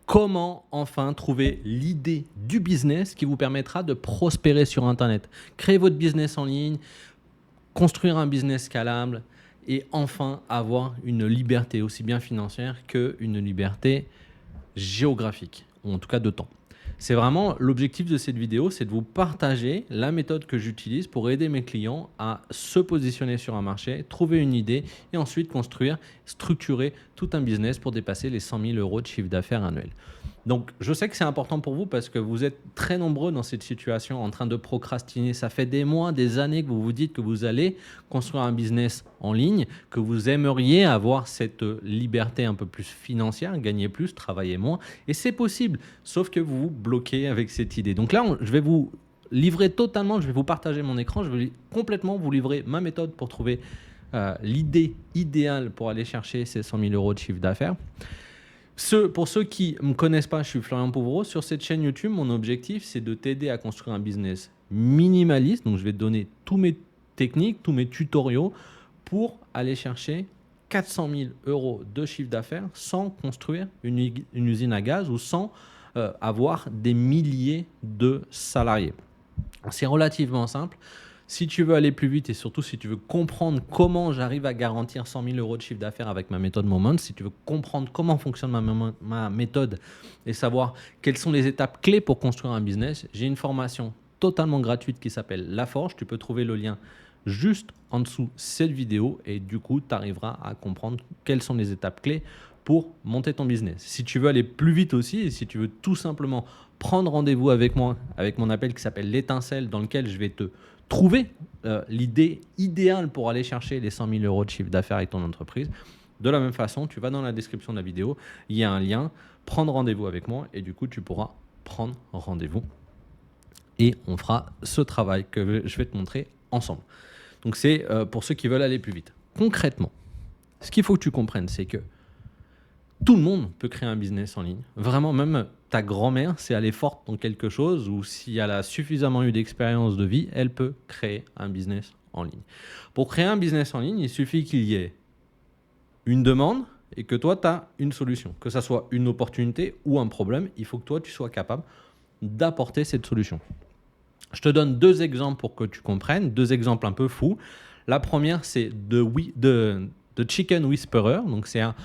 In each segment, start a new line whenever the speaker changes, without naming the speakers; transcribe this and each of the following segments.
Comment enfin trouver l'idée du business qui vous permettra de prospérer sur Internet? Créer votre business en ligne, construire un business scalable et enfin avoir une liberté aussi bien financière qu'une liberté géographique, ou en tout cas de temps. C'est vraiment l'objectif de cette vidéo, c'est de vous partager la méthode que j'utilise pour aider mes clients à se positionner sur un marché, trouver une idée et ensuite construire, structurer tout un business pour dépasser les 100 000 euros de chiffre d'affaires annuel. Donc, je sais que c'est important pour vous parce que vous êtes très nombreux dans cette situation en train de procrastiner. Ça fait des mois, des années que vous vous dites que vous allez construire un business en ligne, que vous aimeriez avoir cette liberté un peu plus financière, gagner plus, travailler moins. Et c'est possible, sauf que vous vous bloquez avec cette idée. Donc là, je vais vous livrer totalement, je vais vous partager mon écran, je vais complètement vous livrer ma méthode pour trouver l'idée idéale pour aller chercher ces 100 000 euros de chiffre d'affaires. Pour ceux qui ne me connaissent pas, je suis Florian Pouvreau. Sur cette chaîne YouTube, mon objectif, c'est de t'aider à construire un business minimaliste. Donc, je vais te donner tous mes techniques, tous mes tutoriaux pour aller chercher 400 000 euros de chiffre d'affaires sans construire une usine à gaz ou sans avoir des milliers de salariés. C'est relativement simple. Si tu veux aller plus vite et surtout si tu veux comprendre comment j'arrive à garantir 100 000 euros de chiffre d'affaires avec ma méthode Moment, si tu veux comprendre comment fonctionne ma méthode et savoir quelles sont les étapes clés pour construire un business, j'ai une formation totalement gratuite qui s'appelle La Forge. Tu peux trouver le lien juste en dessous de cette vidéo et du coup, tu arriveras à comprendre quelles sont les étapes clés pour monter ton business. Si tu veux aller plus vite aussi et si tu veux tout simplement prendre rendez-vous avec moi, avec mon appel qui s'appelle l'étincelle, dans lequel je vais te trouver l'idée idéale pour aller chercher les 100 000 euros de chiffre d'affaires avec ton entreprise. De la même façon, tu vas dans la description de la vidéo, il y a un lien, prendre rendez-vous avec moi et du coup, tu pourras prendre rendez-vous et on fera ce travail que je vais te montrer ensemble. Donc, c'est pour ceux qui veulent aller plus vite. Concrètement, ce qu'il faut que tu comprennes, c'est que tout le monde peut créer un business en ligne. Vraiment, même ta grand-mère, si elle est forte dans quelque chose ou si elle a suffisamment eu d'expérience de vie, elle peut créer un business en ligne. Pour créer un business en ligne, il suffit qu'il y ait une demande et que toi, tu as une solution. Que ça soit une opportunité ou un problème, il faut que toi, tu sois capable d'apporter cette solution. Je te donne deux exemples pour que tu comprennes, deux exemples un peu fous. La première, c'est The Chicken Whisperer. Donc, c'est un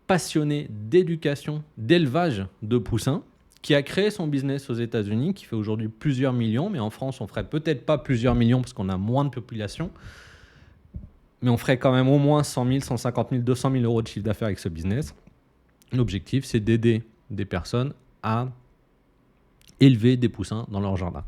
passionné d'éducation, d'élevage de poussins, qui a créé son business aux États-Unis, qui fait aujourd'hui plusieurs millions, mais en France, on ferait peut-être pas plusieurs millions parce qu'on a moins de population, mais on ferait quand même au moins 100 000, 150 000, 200 000 euros de chiffre d'affaires avec ce business. L'objectif, c'est d'aider des personnes à élever des poussins dans leur jardin.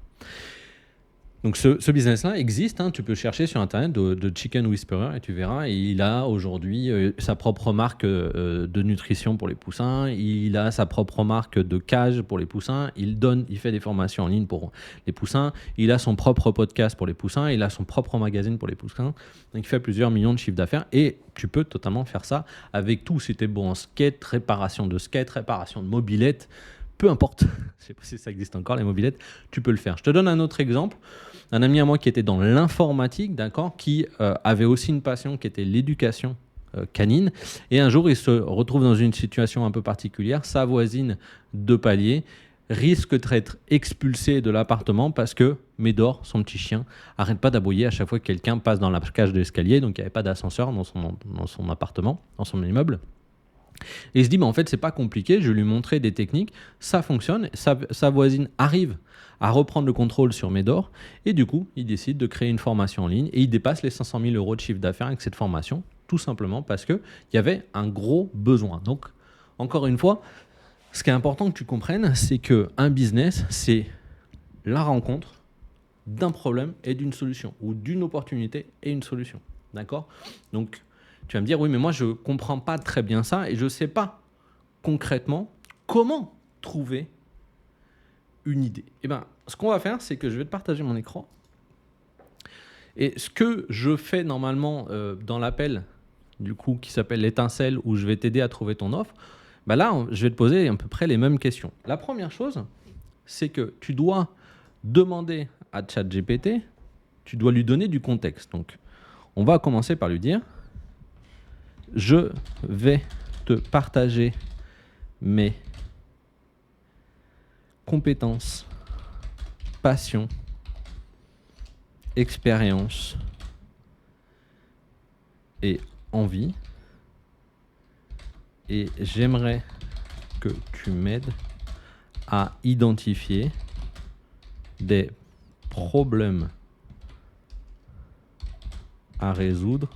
Donc ce business-là existe, hein, tu peux chercher sur Internet de Chicken Whisperer et tu verras, il a aujourd'hui sa propre marque de nutrition pour les poussins, il a sa propre marque de cage pour les poussins, il fait des formations en ligne pour les poussins, il a son propre podcast pour les poussins, il a son propre magazine pour les poussins, donc il fait plusieurs millions de chiffres d'affaires et tu peux totalement faire ça avec tout, si tu es bon en skate, réparation de mobylettes, peu importe, je ne sais pas si ça existe encore les mobylettes, tu peux le faire. Je te donne un autre exemple. Un ami à moi qui était dans l'informatique, d'accord, qui avait aussi une passion qui était l'éducation canine. Et un jour, il se retrouve dans une situation un peu particulière. Sa voisine de palier risque d'être expulsée de l'appartement parce que Médor, son petit chien, arrête pas d'aboyer à chaque fois que quelqu'un passe dans la cage de l'escalier. Donc, il n'y avait pas d'ascenseur dans son appartement, dans son immeuble. Et il se dit, en fait, c'est pas compliqué, je vais lui montrer des techniques, ça fonctionne, sa voisine arrive à reprendre le contrôle sur Médor, et du coup, il décide de créer une formation en ligne, et il dépasse les 500 000 euros de chiffre d'affaires avec cette formation, tout simplement parce qu'il y avait un gros besoin. Donc, encore une fois, ce qui est important que tu comprennes, c'est qu'un business, c'est la rencontre d'un problème et d'une solution, ou d'une opportunité et une solution. D'accord ? Donc, tu vas me dire, oui, mais moi, je ne comprends pas très bien ça et je ne sais pas concrètement comment trouver une idée. Eh bien, ce qu'on va faire, c'est que je vais te partager mon écran. Et ce que je fais normalement dans l'appel, du coup, qui s'appelle l'étincelle, où je vais t'aider à trouver ton offre, là, je vais te poser à peu près les mêmes questions. La première chose, c'est que tu dois demander à ChatGPT, tu dois lui donner du contexte. Donc, on va commencer par lui dire, je vais te partager mes compétences, passion, expérience et envie. Et j'aimerais que tu m'aides à identifier des problèmes à résoudre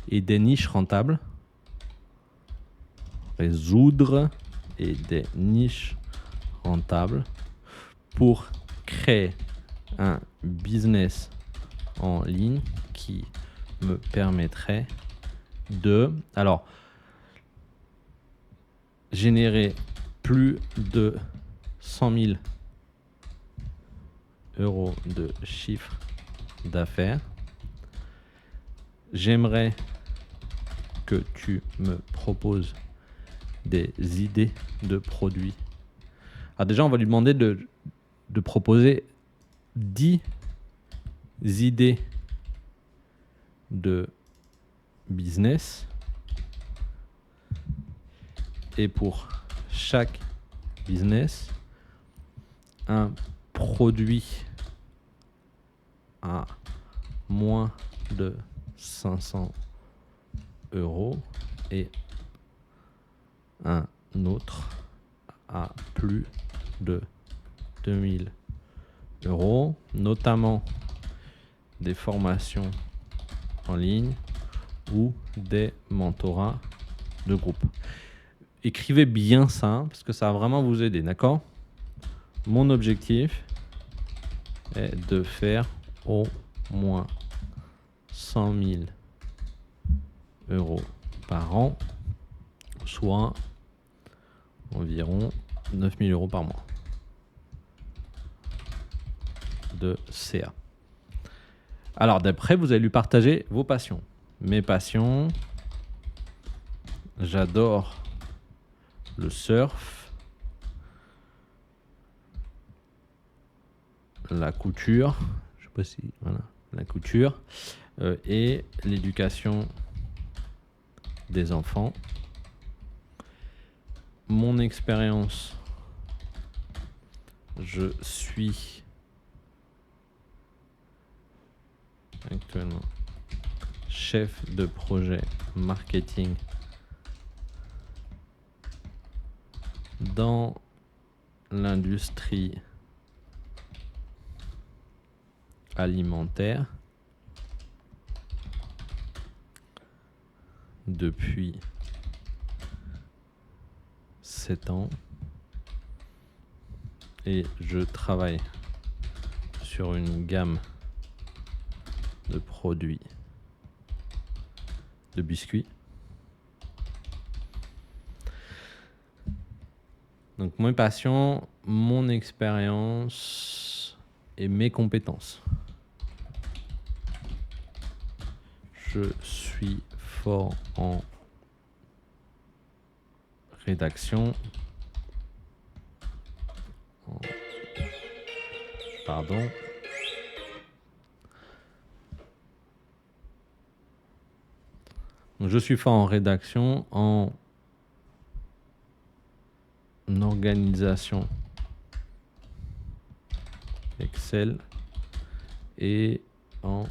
et des niches rentables. Résoudre et des niches rentables pour créer un business en ligne qui me permettrait de générer plus de 100 000 euros de chiffre d'affaires. J'aimerais que tu me proposes des idées de produits. Alors déjà, on va lui demander de proposer 10 idées de business. Et pour chaque business, un produit à moins de 500 euros et un autre à plus de 2000 euros, notamment des formations en ligne ou des mentorats de groupe. Écrivez bien ça parce que ça va vraiment vous aider, d'accord? Mon objectif est de faire au moins 100 000 euros par an, soit environ 9 000 euros par mois de CA. Alors d'après, vous allez lui partager vos passions. Mes passions, j'adore le surf, la couture, je sais pas si voilà, la couture et l'éducation des enfants. Mon expérience, je suis actuellement chef de projet marketing dans l'industrie alimentaire depuis 7 ans et je travaille sur une gamme de produits de biscuits. Donc mes passions, mon expérience et mes compétences. Je suis fort en rédaction. Pardon. Donc, je suis fort en rédaction, en organisation Excel et en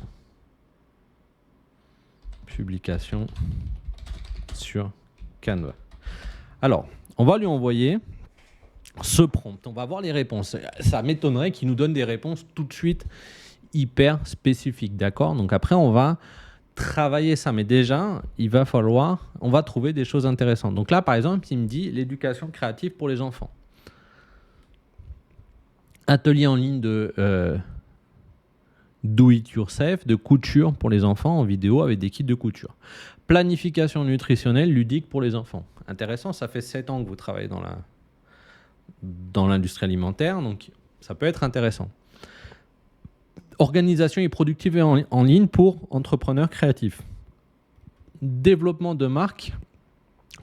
publication sur Canva. Alors, on va lui envoyer ce prompt. On va voir les réponses. Ça m'étonnerait qu'il nous donne des réponses tout de suite hyper spécifiques. D'accord? Donc après, on va travailler ça. Mais déjà, on va trouver des choses intéressantes. Donc là, par exemple, il me dit l'éducation créative pour les enfants. Atelier en ligne de do it yourself, de couture pour les enfants en vidéo avec des kits de couture. Planification nutritionnelle ludique pour les enfants. Intéressant, ça fait 7 ans que vous travaillez dans l'industrie alimentaire, donc ça peut être intéressant. Organisation et productivité en ligne pour entrepreneurs créatifs. Développement de marque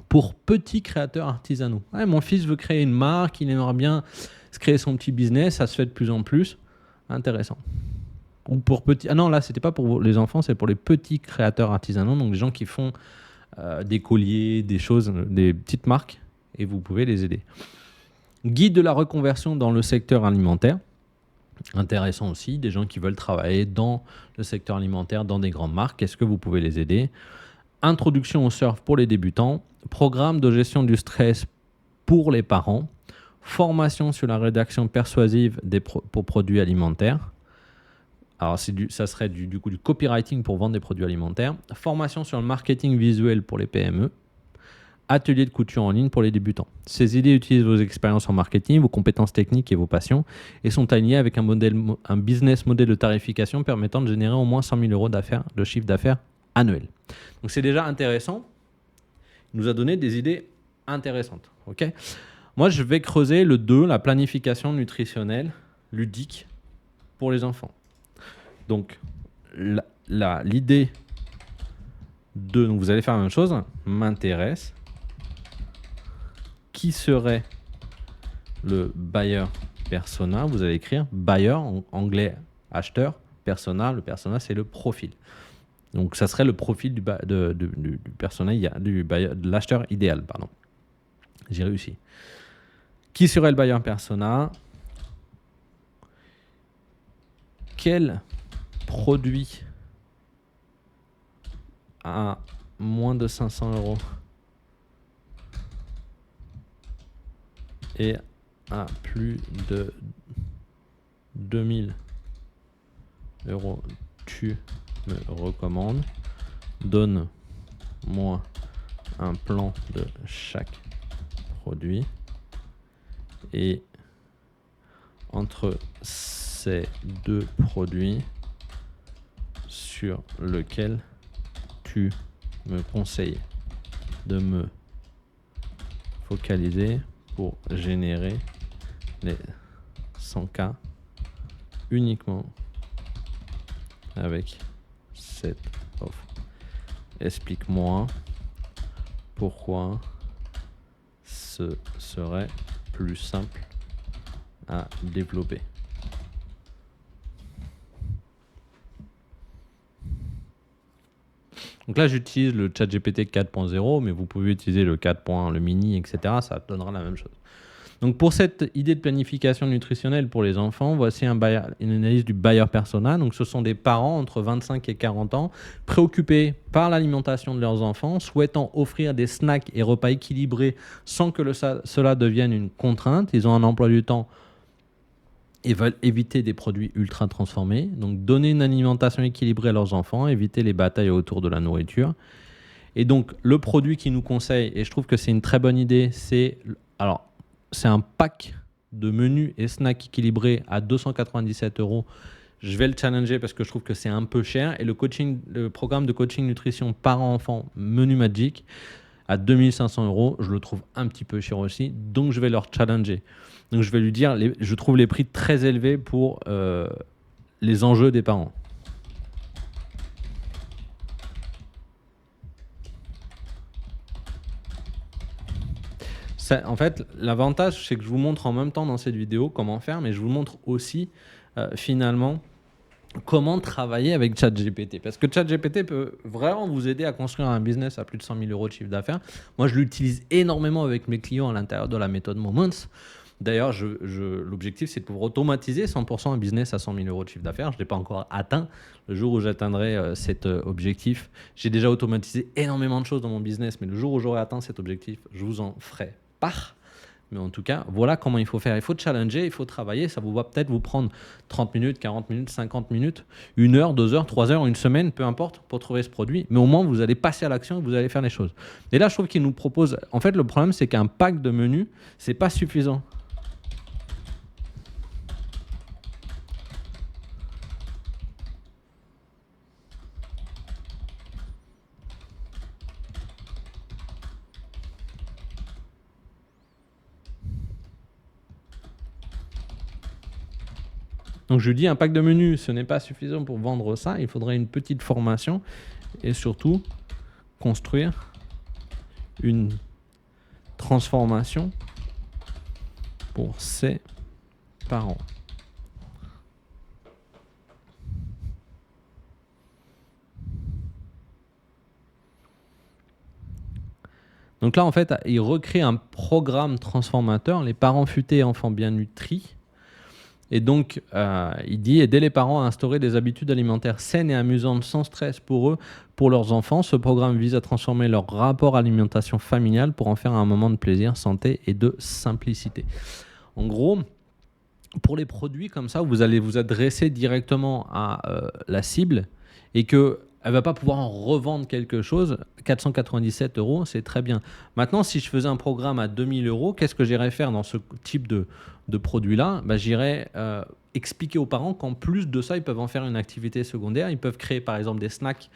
pour petits créateurs artisanaux. Ouais, mon fils veut créer une marque, il aimerait bien se créer son petit business, ça se fait de plus en plus. Intéressant. Ou pour petits. Ah non, là, c'était pas pour les enfants, c'est pour les petits créateurs artisanaux, donc des gens qui font des colliers, des choses, des petites marques, et vous pouvez les aider. Guide de la reconversion dans le secteur alimentaire. Intéressant aussi, des gens qui veulent travailler dans le secteur alimentaire, dans des grandes marques. Est-ce que vous pouvez les aider? Introduction au surf pour les débutants. Programme de gestion du stress pour les parents. Formation sur la rédaction persuasive pour produits alimentaires. Alors, ça serait du coup du copywriting pour vendre des produits alimentaires. Formation sur le marketing visuel pour les PME. Atelier de couture en ligne pour les débutants. Ces idées utilisent vos expériences en marketing, vos compétences techniques et vos passions et sont alignées avec un business model de tarification permettant de générer au moins 100 000 euros de chiffre d'affaires annuel. Donc, c'est déjà intéressant. Il nous a donné des idées intéressantes. Ok. Moi, je vais creuser le 2, la planification nutritionnelle ludique pour les enfants. Donc, l'idée de... Donc, vous allez faire la même chose. M'intéresse. Qui serait le buyer persona? Vous allez écrire buyer, en anglais acheteur, persona. Le persona, c'est le profil. Donc, ça serait le profil du persona, de l'acheteur idéal. Pardon. J'ai réussi. Qui serait le buyer persona? Quel produit à moins de 500 euros et à plus de 2000 euros tu me recommandes? Donne-moi un plan de chaque produit et entre ces deux produits sur lequel tu me conseilles de me focaliser pour générer les 100K uniquement avec cette offre. Explique-moi pourquoi ce serait plus simple à développer. Donc là, j'utilise le ChatGPT 4.0, mais vous pouvez utiliser le 4. Le mini, etc. Ça donnera la même chose. Donc pour cette idée de planification nutritionnelle pour les enfants, voici une analyse du buyer persona. Donc ce sont des parents entre 25 et 40 ans préoccupés par l'alimentation de leurs enfants, souhaitant offrir des snacks et repas équilibrés sans que cela devienne une contrainte. Ils ont un emploi du temps et veulent éviter des produits ultra transformés. Donc donner une alimentation équilibrée à leurs enfants, éviter les batailles autour de la nourriture. Et donc le produit qu'ils nous conseillent, et je trouve que c'est une très bonne idée, c'est un pack de menus et snacks équilibrés à 297 euros. Je vais le challenger parce que je trouve que c'est un peu cher. Et le programme de coaching nutrition parents-enfants Menu Magic à 2500 euros, je le trouve un petit peu cher aussi. Donc je vais leur challenger. Donc je vais lui dire, je trouve les prix très élevés pour les enjeux des parents. En fait, l'avantage, c'est que je vous montre en même temps dans cette vidéo comment faire, mais je vous montre aussi finalement comment travailler avec ChatGPT. Parce que ChatGPT peut vraiment vous aider à construire un business à plus de 100 000 euros de chiffre d'affaires. Moi, je l'utilise énormément avec mes clients à l'intérieur de la méthode Moments. D'ailleurs, l'objectif, c'est de pouvoir automatiser 100% un business à 100 000 euros de chiffre d'affaires. Je ne l'ai pas encore atteint. Le jour où j'atteindrai cet objectif, j'ai déjà automatisé énormément de choses dans mon business, mais le jour où j'aurai atteint cet objectif, je vous en ferai part. Mais en tout cas, voilà comment il faut faire. Il faut challenger, il faut travailler. Ça va peut-être vous prendre 30 minutes, 40 minutes, 50 minutes, 1 heure, 2 heures, 3 heures, une semaine, peu importe, pour trouver ce produit. Mais au moins, vous allez passer à l'action et vous allez faire les choses. Et là, je trouve qu'il nous propose... En fait, le problème, c'est qu'un pack de menus, c'est pas suffisant. Donc je dis un pack de menus, ce n'est pas suffisant pour vendre ça. Il faudrait une petite formation et surtout construire une transformation pour ses parents. Donc là, en fait, il recrée un programme transformateur, les parents futés, enfants bien nutris. Et donc, il dit aider les parents à instaurer des habitudes alimentaires saines et amusantes sans stress pour eux, pour leurs enfants. Ce programme vise à transformer leur rapport à l'alimentation familiale pour en faire un moment de plaisir, santé et de simplicité. En gros, pour les produits comme ça, vous allez vous adresser directement à la cible et qu'elle ne va pas pouvoir en revendre quelque chose. 497 €, c'est très bien. Maintenant, si je faisais un programme à 2000 €, qu'est-ce que j'irais faire dans ce type de produit-là? J'irais expliquer aux parents qu'en plus de ça, ils peuvent en faire une activité secondaire. Ils peuvent créer par exemple des snacks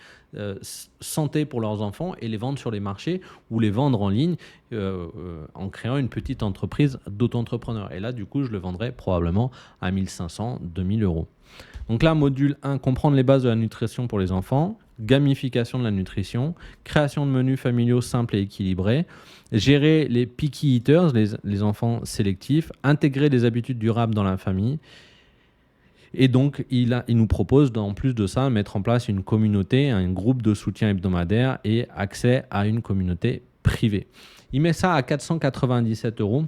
santé pour leurs enfants et les vendre sur les marchés ou les vendre en ligne en créant une petite entreprise d'auto-entrepreneur. Et là, du coup, je le vendrais probablement à 1500, 2000 €. Donc là, module 1, comprendre les bases de la nutrition pour les enfants, gamification de la nutrition, création de menus familiaux simples et équilibrés, gérer les picky eaters, les enfants sélectifs, intégrer des habitudes durables dans la famille. Et donc, il nous propose, en plus de ça, mettre en place une communauté, un groupe de soutien hebdomadaire et accès à une communauté privée. Il met ça à 497 €,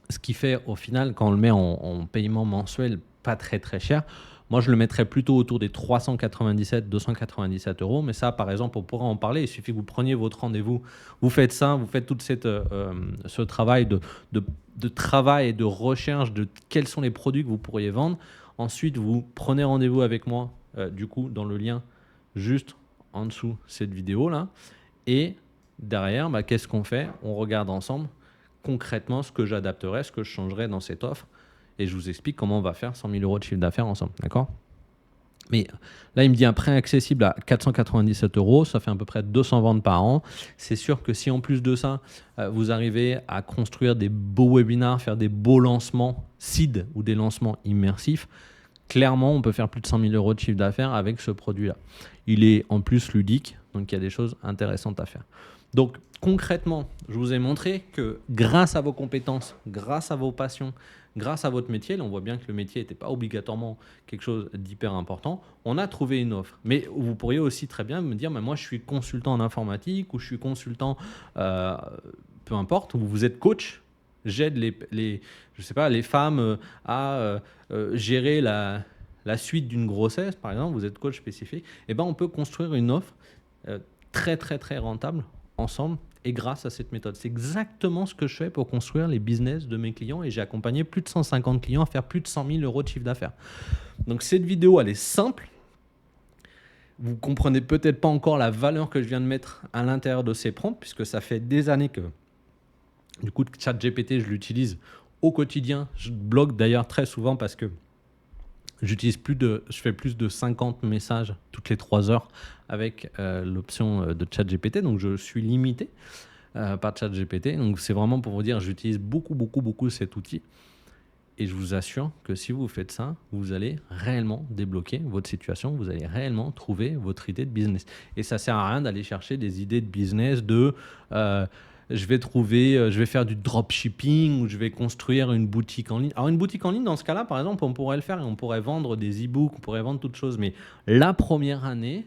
ce qui fait au final, quand on le met en paiement mensuel, pas très très cher. Moi, je le mettrais plutôt autour des 397, 297 €. Mais ça, par exemple, on pourra en parler. Il suffit que vous preniez votre rendez-vous, vous faites ça, vous faites tout ce travail de travail et de recherche de quels sont les produits que vous pourriez vendre. Ensuite, vous prenez rendez-vous avec moi, du coup, dans le lien juste en dessous cette vidéo-là. Et derrière, qu'est-ce qu'on fait? On regarde ensemble concrètement ce que j'adapterais, ce que je changerais dans cette offre. Et je vous explique comment on va faire 100 000 € de chiffre d'affaires ensemble. D'accord? Mais là, il me dit un prêt accessible à 497 €. Ça fait à peu près 200 ventes par an. C'est sûr que si en plus de ça, vous arrivez à construire des beaux webinars, faire des beaux lancements seed ou des lancements immersifs, clairement, on peut faire plus de 100 000 € de chiffre d'affaires avec ce produit-là. Il est en plus ludique, donc il y a des choses intéressantes à faire. Donc concrètement, je vous ai montré que grâce à vos compétences, grâce à vos passions, grâce à votre métier, là on voit bien que le métier n'était pas obligatoirement quelque chose d'hyper important, on a trouvé une offre. Mais vous pourriez aussi très bien me dire, moi je suis consultant en informatique ou je suis consultant, peu importe, ou vous êtes coach, j'aide les femmes à gérer la suite d'une grossesse, par exemple, vous êtes coach spécifique, et on peut construire une offre très très très rentable ensemble et grâce à cette méthode. C'est exactement ce que je fais pour construire les business de mes clients et j'ai accompagné plus de 150 clients à faire plus de 100 000 € de chiffre d'affaires. Donc cette vidéo, elle est simple. Vous comprenez peut-être pas encore la valeur que je viens de mettre à l'intérieur de ces prompts puisque ça fait des années que du coup ChatGPT, je l'utilise au quotidien. Je bloque d'ailleurs très souvent parce que je fais plus de 50 messages toutes les 3 heures avec l'option de ChatGPT. Donc, je suis limité par ChatGPT. Donc, c'est vraiment pour vous dire, j'utilise beaucoup cet outil. Et je vous assure que si vous faites ça, vous allez réellement débloquer votre situation. Vous allez réellement trouver votre idée de business. Et ça ne sert à rien d'aller chercher des idées de business je vais faire du dropshipping ou je vais construire une boutique en ligne. Alors, une boutique en ligne, dans ce cas-là, par exemple, on pourrait le faire et on pourrait vendre des e-books, on pourrait vendre toutes choses. Mais la première année,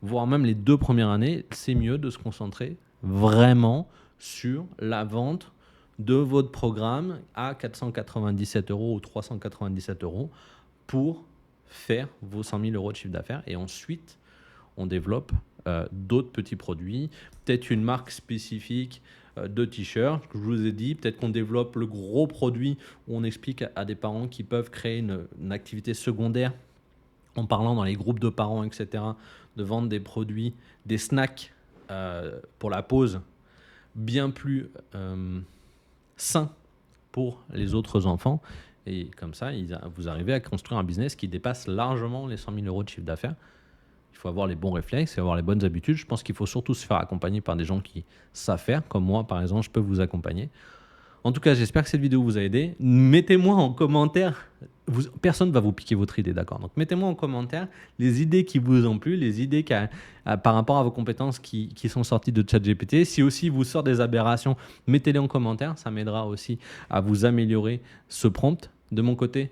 voire même les 2 premières années, c'est mieux de se concentrer vraiment sur la vente de votre programme à 497 € ou 397 € pour faire vos 100 000 € de chiffre d'affaires. Et ensuite, on développe d'autres petits produits, peut-être une marque spécifique de t-shirts, que je vous ai dit, peut-être qu'on développe le gros produit où on explique à des parents qui peuvent créer une activité secondaire en parlant dans les groupes de parents, etc., de vendre des produits, des snacks pour la pause bien plus sains pour les autres enfants. Et comme ça, vous arrivez à construire un business qui dépasse largement les 100 000 € de chiffre d'affaires. Il faut avoir les bons réflexes et avoir les bonnes habitudes. Je pense qu'il faut surtout se faire accompagner par des gens qui savent faire, comme moi, par exemple, je peux vous accompagner. En tout cas, j'espère que cette vidéo vous a aidé. Mettez-moi en commentaire, personne ne va vous piquer votre idée, d'accord? Donc, mettez-moi en commentaire les idées qui vous ont plu, les idées par rapport à vos compétences qui sont sorties de ChatGPT. Si aussi vous sort des aberrations, mettez-les en commentaire. Ça m'aidera aussi à vous améliorer ce prompt. De mon côté,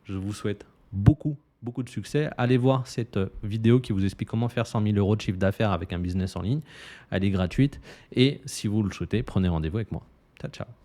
je vous souhaite beaucoup beaucoup de succès. Allez voir cette vidéo qui vous explique comment faire 100 000 euros de chiffre d'affaires avec un business en ligne. Elle est gratuite et si vous le souhaitez, prenez rendez-vous avec moi. Ciao, ciao.